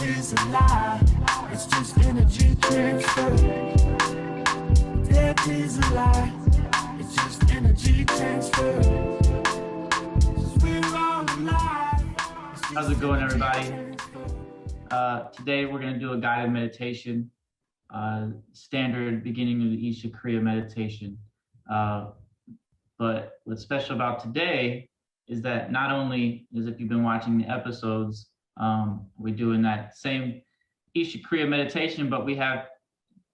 is a lie. It's just energy transfer. Death is a lie. It's just energy transfer. 'Cause we're all alive. How's it going, everybody? Today we're going to do a guided meditation, standard beginning of the Isha Kriya meditation. But what's special about today is that not only is, if you've been watching the episodes, we're doing that same Isha Kriya meditation, but we have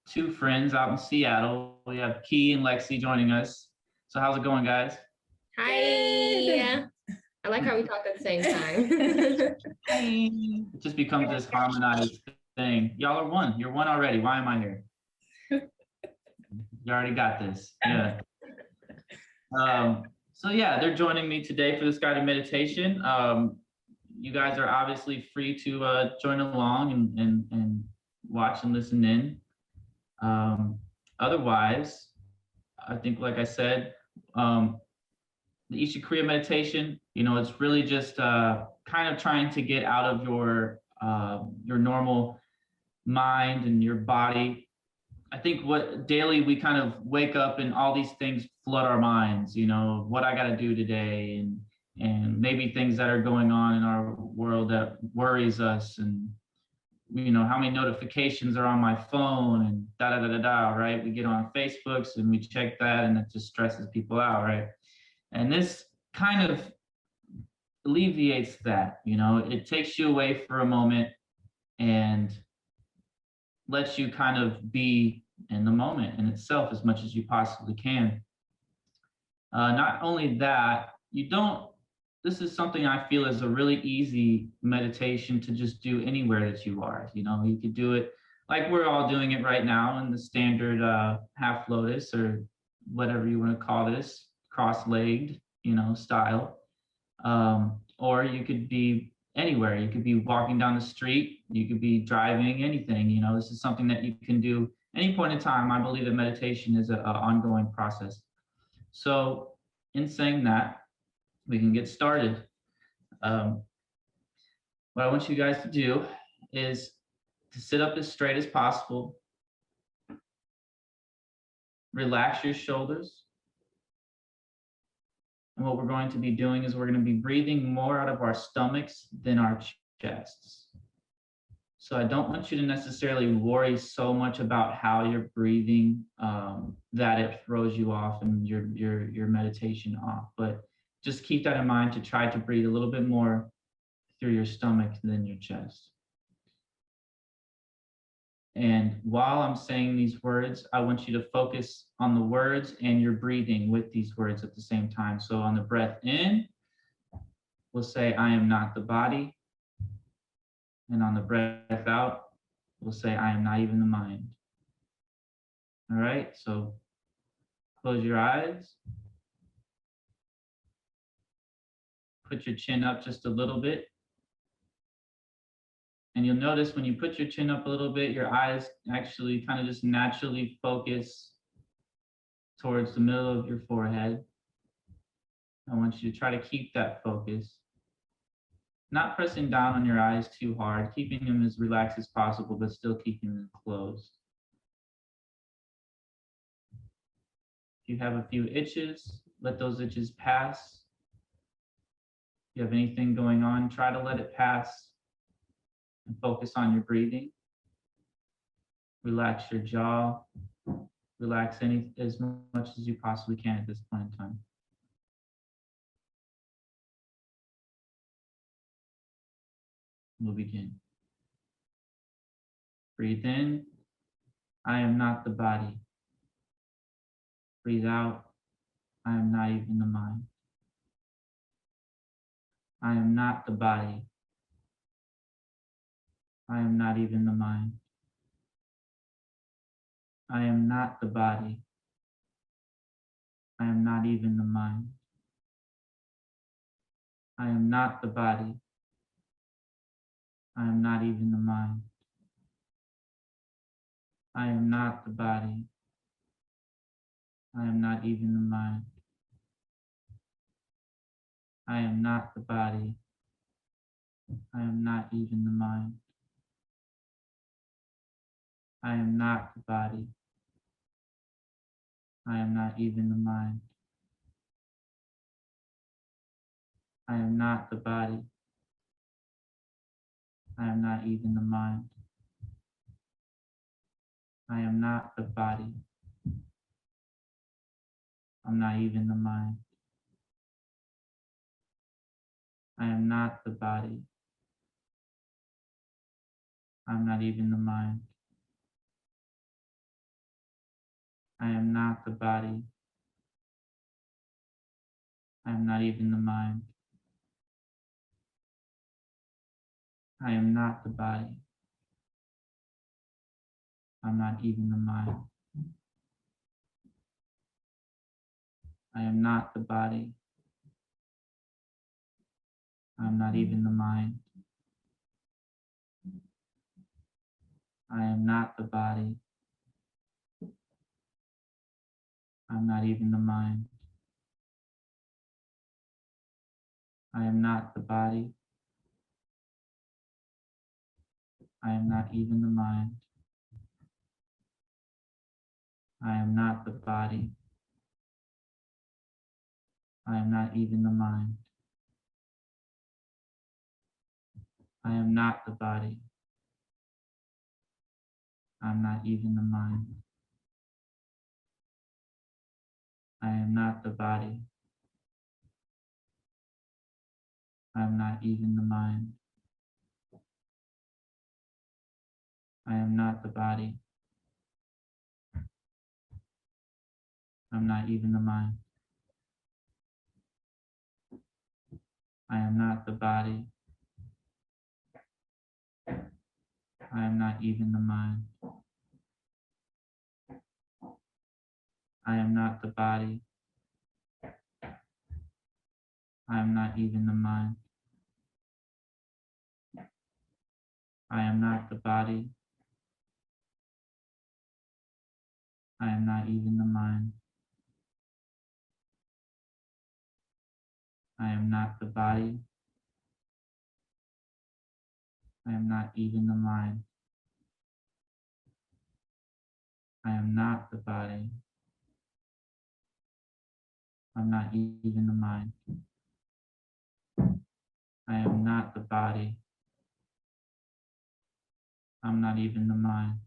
two friends out in Seattle. We have Key and Lexi joining us. So how's it going, guys? Hi. I like how we talk at the same time. It just becomes this harmonized thing. Y'all are one. You're one already. Why am I here? You already got this. Yeah. So yeah, they're joining me today for this guided meditation. You guys are obviously free to join along and watch and listen in. Otherwise, I think, like I said, the Isha Kriya meditation, it's really just kind of trying to get out of your normal mind and your body. I think what daily we kind of wake up and all these things flood our minds, what I got to do today, and maybe things that are going on in our world that worries us, and how many notifications are on my phone, and right? We get on Facebooks and we check that, and it just stresses people out, right? And this kind of alleviates that, it takes you away for a moment and lets you kind of be in the moment in itself as much as you possibly can. Not only that, this is something I feel is a really easy meditation to just do anywhere that you are. You could do it like we're all doing it right now in the standard half lotus, or whatever you want to call this, cross-legged, style. Or you could be anywhere. You could be walking down the street. You could be driving, anything. This is something that you can do any point in time. I believe that meditation is an ongoing process. So in saying that, we can get started. What I want you guys to do is to sit up as straight as possible. Relax your shoulders. And what we're going to be doing is we're going to be breathing more out of our stomachs than our chests. So I don't want you to necessarily worry so much about how you're breathing that it throws you off and your meditation off. But just keep that in mind, to try to breathe a little bit more through your stomach than your chest. And while I'm saying these words, I want you to focus on the words and your breathing with these words at the same time. So on the breath in, we'll say, I am not the body. And on the breath out, we'll say, I am not even the mind. All right, so close your eyes. Put your chin up just a little bit. And you'll notice when you put your chin up a little bit, your eyes actually kind of just naturally focus towards the middle of your forehead. I want you to try to keep that focus. Not pressing down on your eyes too hard, keeping them as relaxed as possible, but still keeping them closed. If you have a few itches, let those itches pass. If you have anything going on, try to let it pass and focus on your breathing. Relax your jaw. Relax as much as you possibly can at this point in time. We'll begin. Breathe in. I am not the body. Breathe out. I am not even the mind. I am not the body. I am not even the mind. I am not the body. I am not even the mind. I am not the body. I am not even the mind. I am not the body. I am not even the mind. I am not the body. I am not even the mind. I am not the body. I am not even the mind. I am not the body. I am not even the mind. I am not the body. I'm not even the mind. I am not the body. I'm not even the mind. I am not the body. I am not even the mind. I am not the body. I'm not even the mind. I am not the body. I'm not even the mind. I am not the body. I'm not even the mind. I am not the body. I am not even the mind. I am not the body. I am not even the mind. I am not the body. I'm not even the mind. I am not the body. I'm not even the mind. I am not the body. I'm not even the mind. I am not the body. I am not even the mind. I am not the body. I am not even the mind. I am not the body. I am not even the mind. I am not the body. I am not even the mind. I am not the body. I'm not even the mind. I am not the body. I'm not even the mind.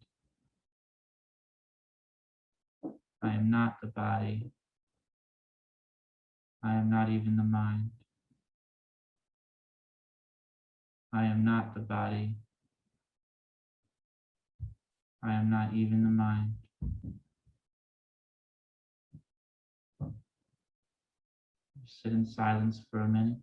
I am not the body. I am not even the mind. I am not the body. I am not even the mind. Sit in silence for a minute.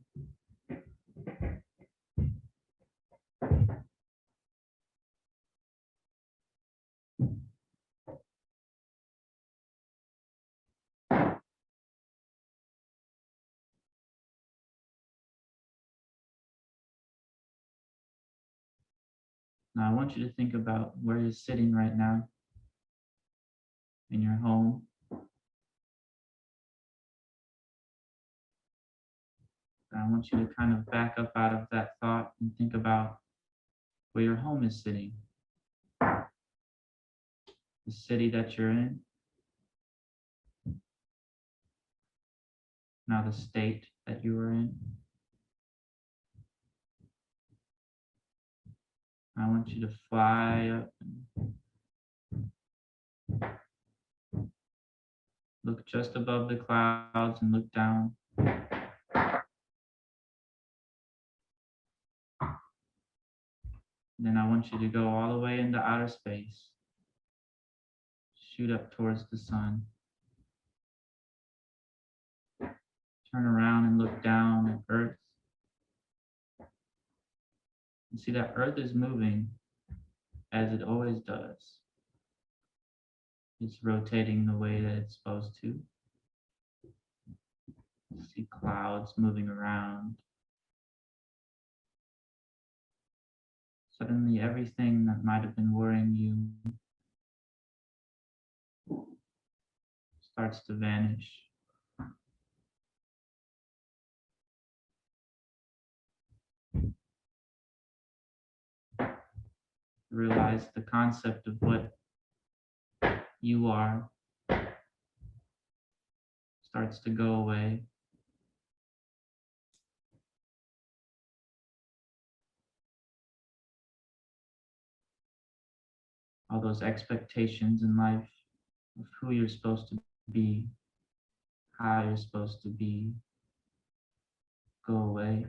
Now I want you to think about where you're sitting right now in your home. And I want you to kind of back up out of that thought and think about where your home is sitting, the city that you're in, now the state that you are in. I want you to fly up and look just above the clouds and look down. Then I want you to go all the way into outer space, shoot up towards the sun. Turn around and look down at Earth. And see that Earth is moving as it always does. It's rotating the way that it's supposed to. See clouds moving around. Suddenly, everything that might have been worrying you starts to vanish. Realize the concept of what you are starts to go away. All those expectations in life of who you're supposed to be, how you're supposed to be, go away.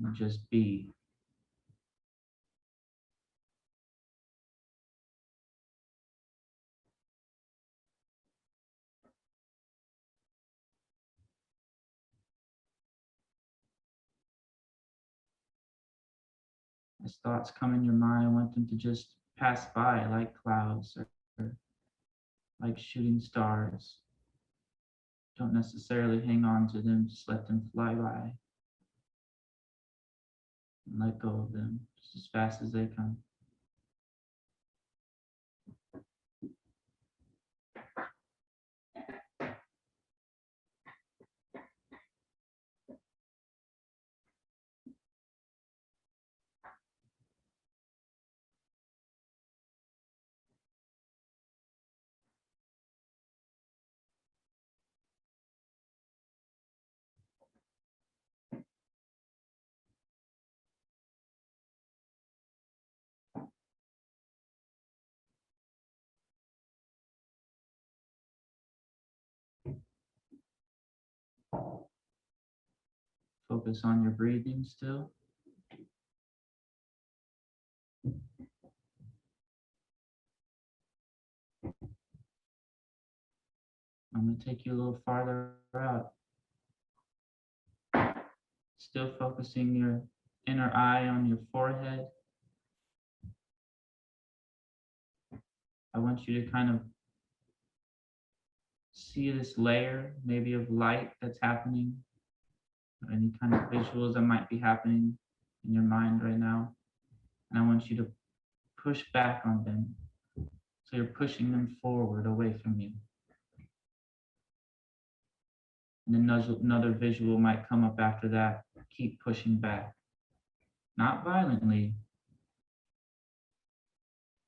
And just be. As thoughts come in your mind, I want them to just pass by like clouds or like shooting stars. Don't necessarily hang on to them, just let them fly by and let go of them just as fast as they come. Focus on your breathing still. I'm going to take you a little farther out. Still focusing your inner eye on your forehead. I want you to kind of see this layer, maybe of light that's happening, or any kind of visuals that might be happening in your mind right now. And I want you to push back on them. So you're pushing them forward away from you. And then another visual might come up after that. Keep pushing back. Not violently,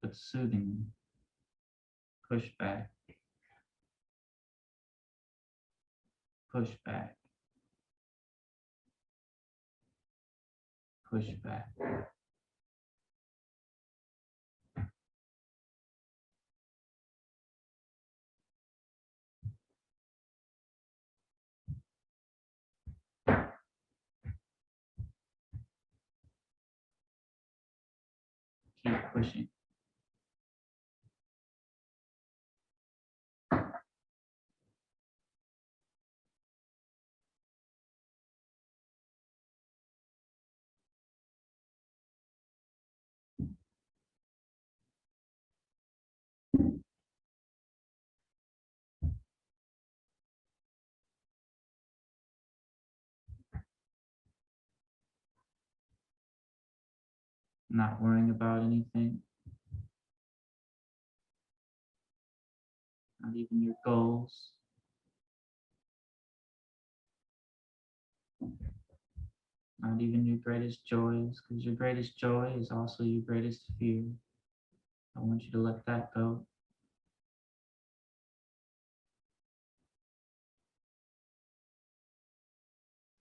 but soothingly. Push back. Push back. Push back. Keep pushing. Not worrying about anything. Not even your goals. Not even your greatest joys, because your greatest joy is also your greatest fear. I want you to let that go.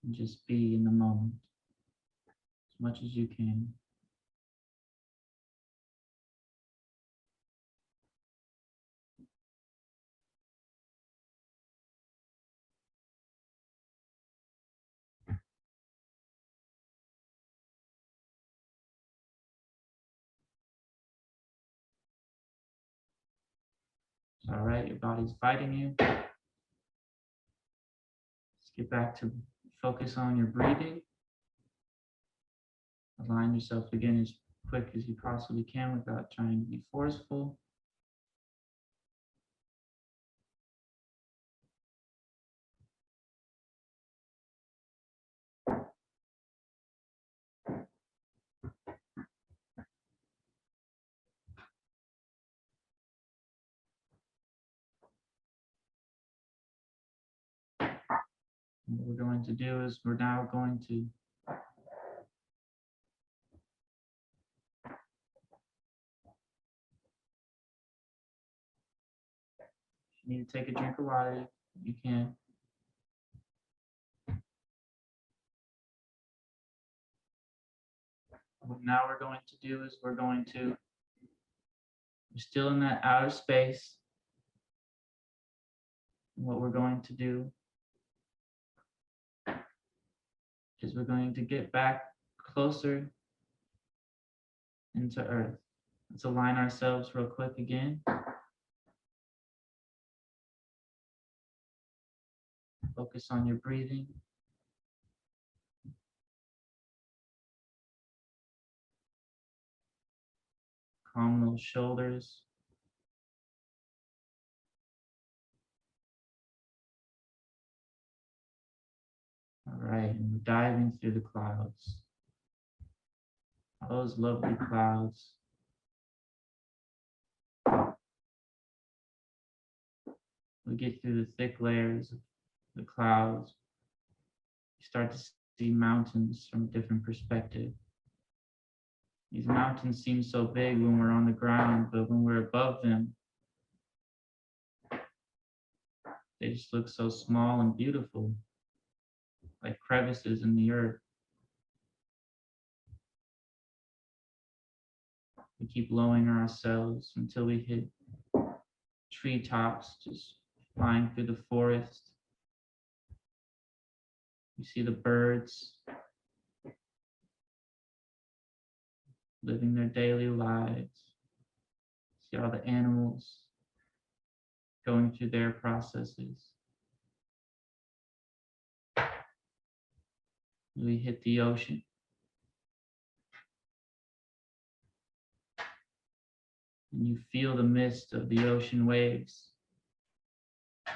And just be in the moment as much as you can. It's all right, your body's fighting you. Let's get back to focus on your breathing. Align yourself again as quick as you possibly can without trying to be forceful. And what we're going to do is we're now going to you need to take a drink of water, you can. What now we're going to do is we're still in that outer space. And what we're going to do is we're going to get back closer into Earth. Let's align ourselves real quick again. Focus on your breathing. Calm those shoulders. All right, and we're diving through the clouds. Those lovely clouds. We get through the thick layers of the clouds. You start to see mountains from a different perspective. These mountains seem so big when we're on the ground, but when we're above them, they just look so small and beautiful, like crevices in the earth. We keep lowering ourselves until we hit treetops, just flying through the forest. You see the birds living their daily lives. See all the animals going through their processes. We hit the ocean. And you feel the mist of the ocean waves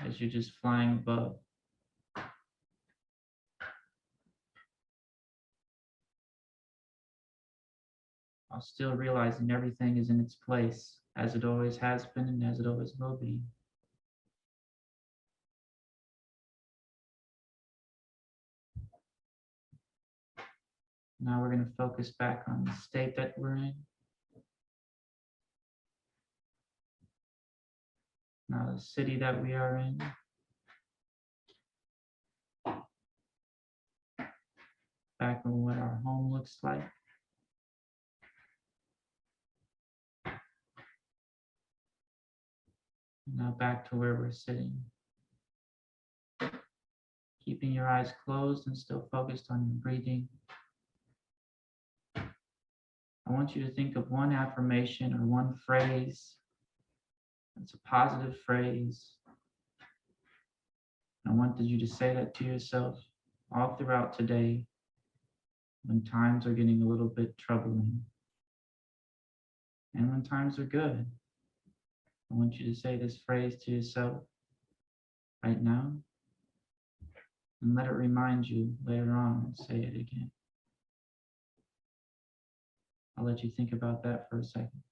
as you're just flying above. While still realizing everything is in its place, as it always has been and as it always will be. Now we're going to focus back on the state that we're in. Now the city that we are in. Back on what our home looks like. Now back to where we're sitting. Keeping your eyes closed and still focused on your breathing. I want you to think of one affirmation or one phrase. It's a positive phrase. I wanted you to say that to yourself all throughout today when times are getting a little bit troubling. And when times are good, I want you to say this phrase to yourself right now and let it remind you later on and say it again. I'll let you think about that for a second.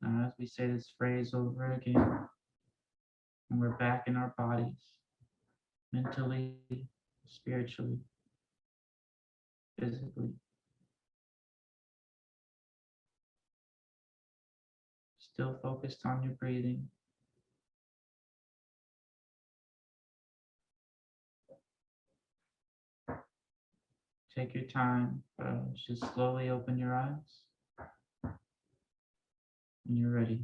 Now, as we say this phrase over again, and we're back in our bodies, mentally, spiritually, physically, still focused on your breathing. Take your time, just slowly open your eyes when you're ready.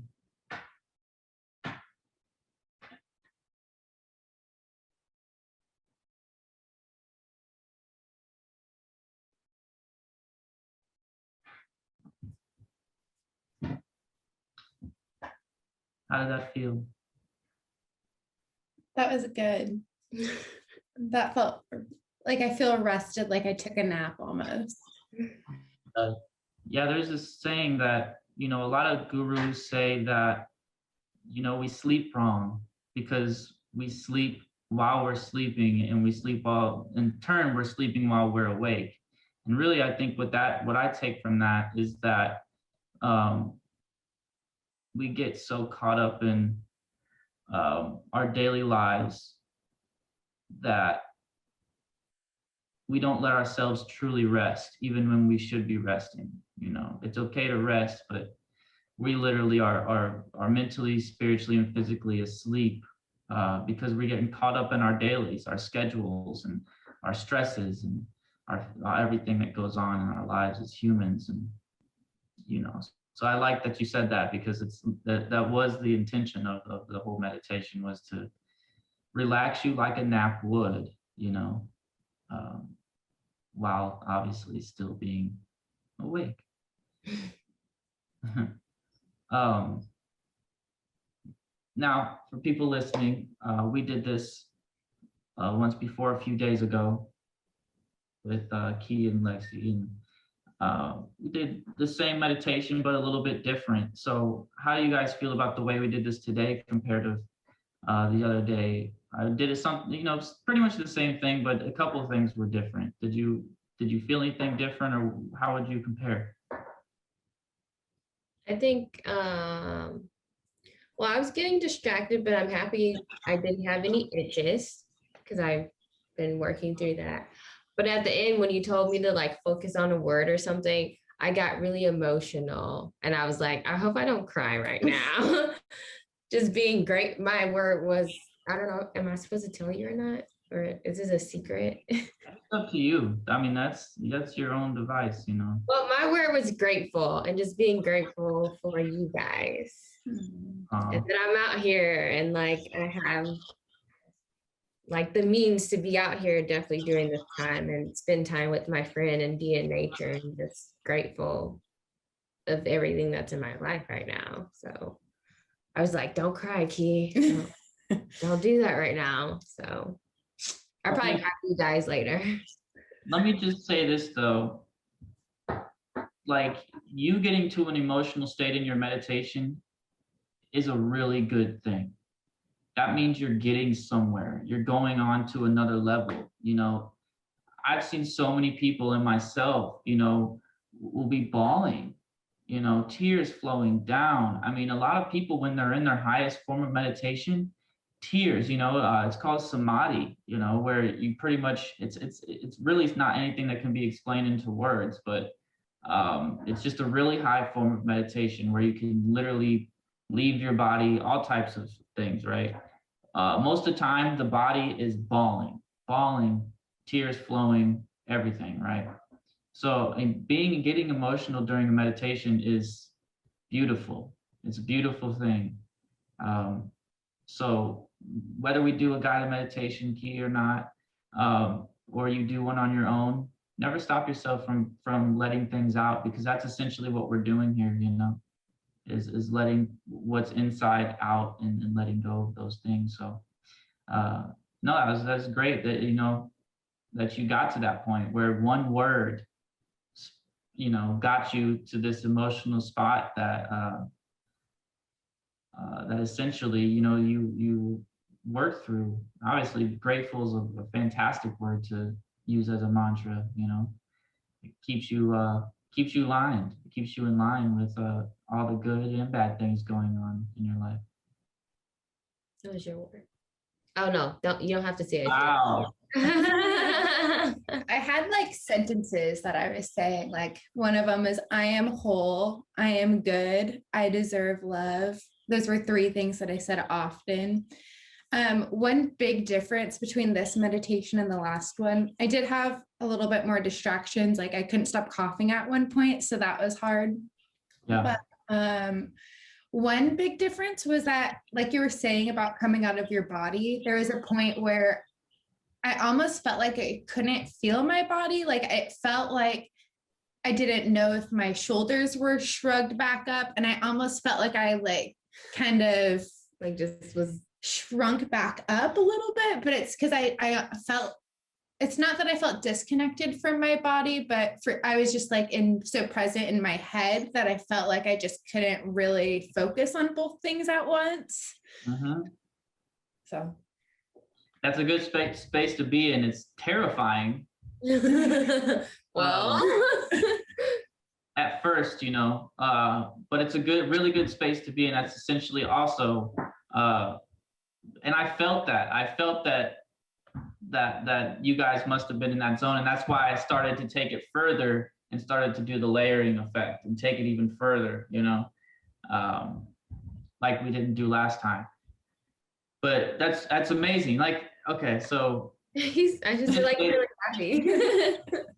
How did that feel? That was good. That felt like I feel rested, like I took a nap almost. Yeah, there's this saying that, you know, a lot of gurus say that, you know, we sleep wrong because we sleep while we're sleeping, and we sleep while, in turn, we're sleeping while we're awake. And really, I think what I take from that is that we get so caught up in our daily lives that we don't let ourselves truly rest, even when we should be resting. You know, it's okay to rest, but we literally are mentally, spiritually, and physically asleep because we're getting caught up in our dailies, our schedules, and our stresses, and our everything that goes on in our lives as humans. And you know, so I like that you said that, because that was the intention of the whole meditation, was to relax you like a nap would, you know, while obviously still being awake. Now, for people listening, we did this once before a few days ago with Key and Lexi, and we did the same meditation, but a little bit different. So how do you guys feel about the way we did this today compared to the other day? I did it something, you know, pretty much the same thing, but a couple of things were different. Did you feel anything different, or how would you compare? I think, well, I was getting distracted, but I'm happy I didn't have any itches because I've been working through that. But at the end, when you told me to like focus on a word or something, I got really emotional. And I was like, I hope I don't cry right now. Just being great. My word was, I don't know, am I supposed to tell you or not? Or is this a secret? It's up to you. I mean, that's your own device, you know. Well, my word was grateful, and just being grateful for you guys. And that I'm out here, and like I have like the means to be out here definitely during this time and spend time with my friend and be in nature, and just grateful of everything that's in my life right now. So I was like, don't cry, Key. Don't do that right now. So I'll probably cry to you guys later. Let me just say this though, like you getting to an emotional state in your meditation is a really good thing. That means you're getting somewhere. You're going on to another level. You know, I've seen so many people, and myself, you know, will be bawling, you know, tears flowing down. I mean, a lot of people, when they're in their highest form of meditation, tears, you know, it's called samadhi, you know, where you pretty much, it's really not anything that can be explained into words, but it's just a really high form of meditation where you can literally leave your body, all types of things, right? Most of the time, the body is bawling, tears flowing, everything, right? So, and getting emotional during a meditation is beautiful. It's a beautiful thing. So, whether we do a guided meditation, Key, or not, or you do one on your own, never stop yourself from letting things out, because that's essentially what we're doing here, you know, is letting what's inside out, and letting go of those things. So no, that's great that, you know, that you got to that point where one word, you know, got you to this emotional spot that that essentially, you know, you work through. Obviously, grateful is a fantastic word to use as a mantra. You know, it keeps you lined. It keeps you in line with all the good and bad things going on in your life. That was your word. Oh no, you don't have to say it. Wow. I had like sentences that I was saying. Like one of them is, I am whole, I am good, I deserve love. Those were 3 things that I said often. One big difference between this meditation and the last one, I did have a little bit more distractions. Like I couldn't stop coughing at one point, so that was hard. Yeah. But one big difference was that, like you were saying about coming out of your body, there was a point where I almost felt like I couldn't feel my body. Like it felt like I didn't know if my shoulders were shrugged back up, and I almost felt like I like kind of Like just was shrunk back up a little bit, but it's because I felt, it's not that I felt disconnected from my body, but I was just like so present in my head that I felt like I just couldn't really focus on both things at once. So That's a good space to be in. It's terrifying. well, At first, you know, but it's a really good space to be in. That's essentially also, and I felt that you guys must have been in that zone, and that's why I started to take it further and started to do the layering effect and take it even further, you know, like we didn't do last time. But that's amazing. Like, okay, so I just feel like really happy.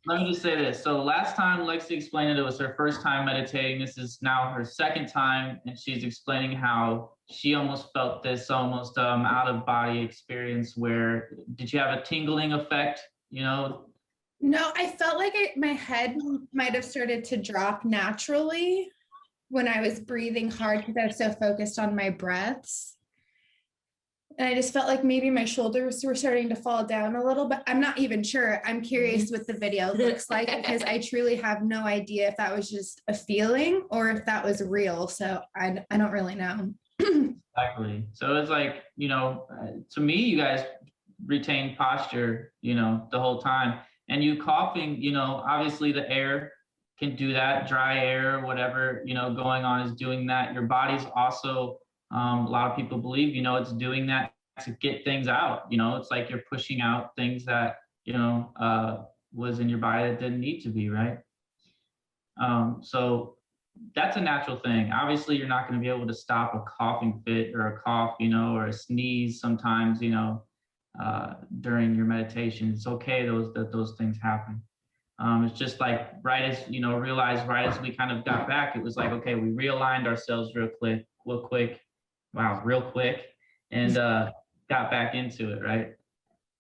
let me just say this. So last time Lexi explained it was her first time meditating. This is now her second time, and she's explaining how she almost felt this almost out of body experience where, did you have a tingling effect, you know? no, I felt like my head might have started to drop naturally when I was breathing hard because I was so focused on my breaths. And I just felt like maybe my shoulders were starting to fall down a little, but I'm not even sure. I'm curious what the video looks like because I truly have no idea if that was just a feeling or if that was real. So I don't really know. Exactly. So it's like, you know, to me, you guys retain posture, you know, the whole time. And you coughing, you know, obviously the air can do that, dry air, whatever, you know, going on is doing that. Your body's also, a lot of people believe, you know, it's doing that to get things out. You know, it's like you're pushing out things that, you know, was in your body that didn't need to be, right? So that's a natural thing. Obviously, you're not going to be able to stop a coughing fit or a cough, you know, or a sneeze sometimes, you know, during your meditation. It's okay that those things happen. It's just like right as, you know, right as we kind of got back, it was like, okay, we realigned ourselves real quick, real quick, and got back into it, right?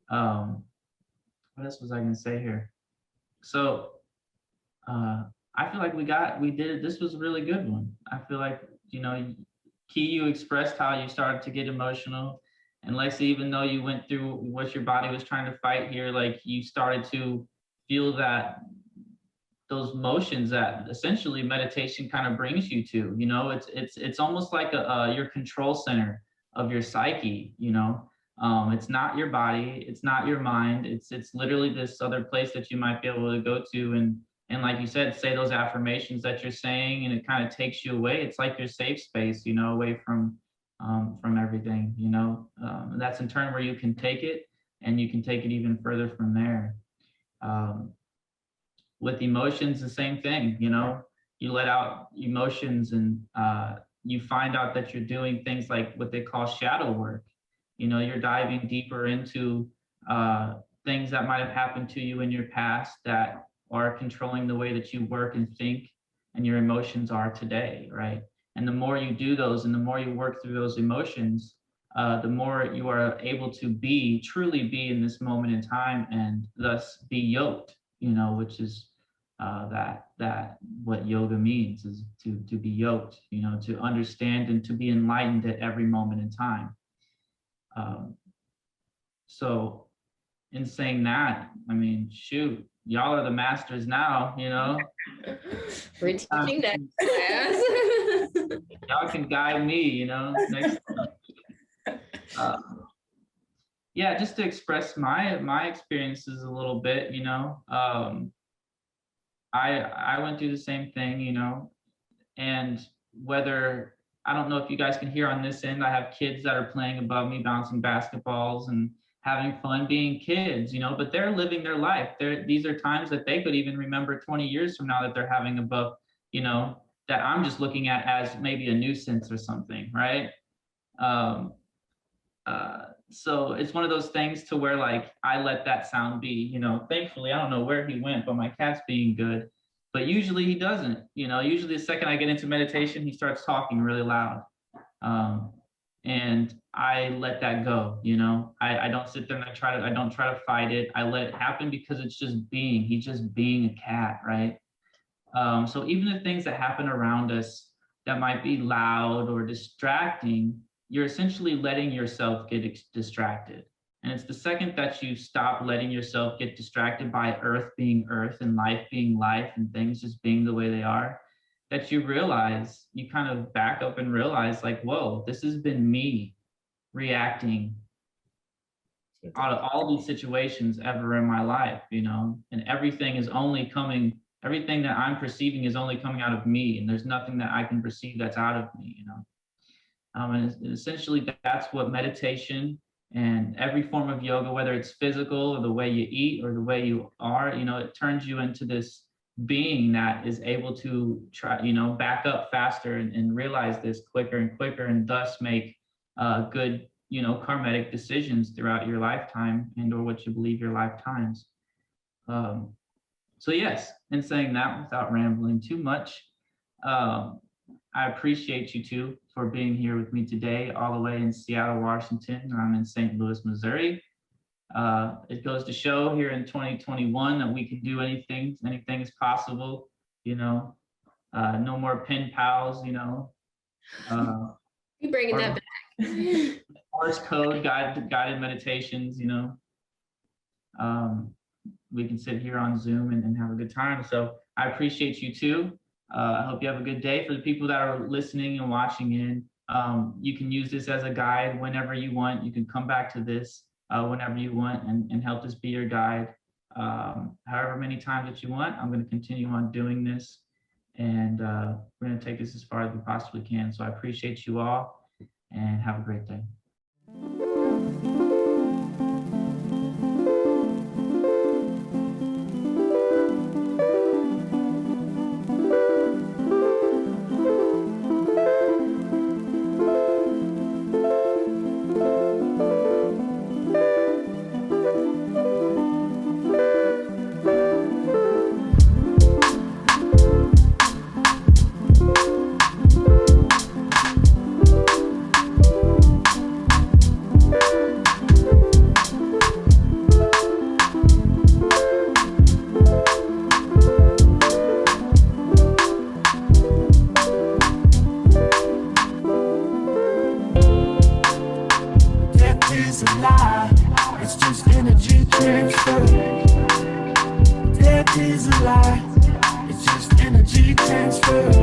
What else was I gonna say here? So I feel like we did it. This was a really good one. I feel like, you know, Key, you expressed how you started to get emotional. And Lexi, even though you went through what your body was trying to fight here, like you started to feel those motions that essentially meditation kind of brings you to. You know, it's almost like your control center of your psyche, you know. It's not your body, it's not your mind, it's literally this other place that you might be able to go to and like you said, say those affirmations that you're saying, and it kind of takes you away. It's like your safe space, you know, away from everything, you know. And that's in turn where you can take it, and you can take it even further from there. With emotions, the same thing, you know. You let out emotions, and you find out that you're doing things like what they call shadow work. You know, you're diving deeper into things that might have happened to you in your past that are controlling the way that you work and think and your emotions are today, right? And the more you do those and the more you work through those emotions, the more you are able to truly be in this moment in time, and thus be yoked, you know, which is that what yoga means, is to be yoked, you know, to understand and to be enlightened at every moment in time. So in saying that, I mean, shoot, y'all are the masters now, you know. We're teaching that class. Y'all can guide me, you know, next yeah, just to express my experiences a little bit, you know. I went through the same thing, you know, and whether, I don't know if you guys can hear on this end, I have kids that are playing above me, bouncing basketballs and having fun being kids, you know, but they're living their life. These are times that they could even remember 20 years from now that they're having above, you know, that I'm just looking at as maybe a nuisance or something, right? So it's one of those things to where like I let that sound be, you know. Thankfully, I don't know where he went, but my cat's being good. But usually he doesn't, you know. Usually the second I get into meditation, he starts talking really loud. And I let that go, you know. I don't sit there and I don't try to fight it. I let it happen because it's just he's just being a cat, right? So even the things that happen around us, that might be loud or distracting, you're essentially letting yourself get distracted. And it's the second that you stop letting yourself get distracted by earth being earth and life being life and things just being the way they are, that you realize, you kind of back up and realize like, whoa, this has been me reacting out of all these situations ever in my life, you know, and everything that I'm perceiving is only coming out of me, and there's nothing that I can perceive that's out of me, you know. And essentially that's what meditation and every form of yoga, whether it's physical or the way you eat or the way you are, you know, it turns you into this being that is able to try, you know, back up faster and realize this quicker and quicker, and thus make good, you know, karmatic decisions throughout your lifetime and or what you believe your lifetimes. So yes, in saying that, without rambling too much, I appreciate you two for being here with me today, all the way in Seattle, Washington, and I'm in St. Louis, Missouri. It goes to show here in 2021 that we can do anything is possible, you know. No more pen pals, you know. You bringing that back. Morse code, guided meditations, you know. We can sit here on Zoom and have a good time. So I appreciate you too. I hope you have a good day. For the people that are listening and watching in, you can use this as a guide whenever you want. You can come back to this whenever you want and help this be your guide. However many times that you want, I'm going to continue on doing this, and we're going to take this as far as we possibly can. So I appreciate you all, and have a great day. It's just energy transfer. Death is a lie. It's just energy transfer.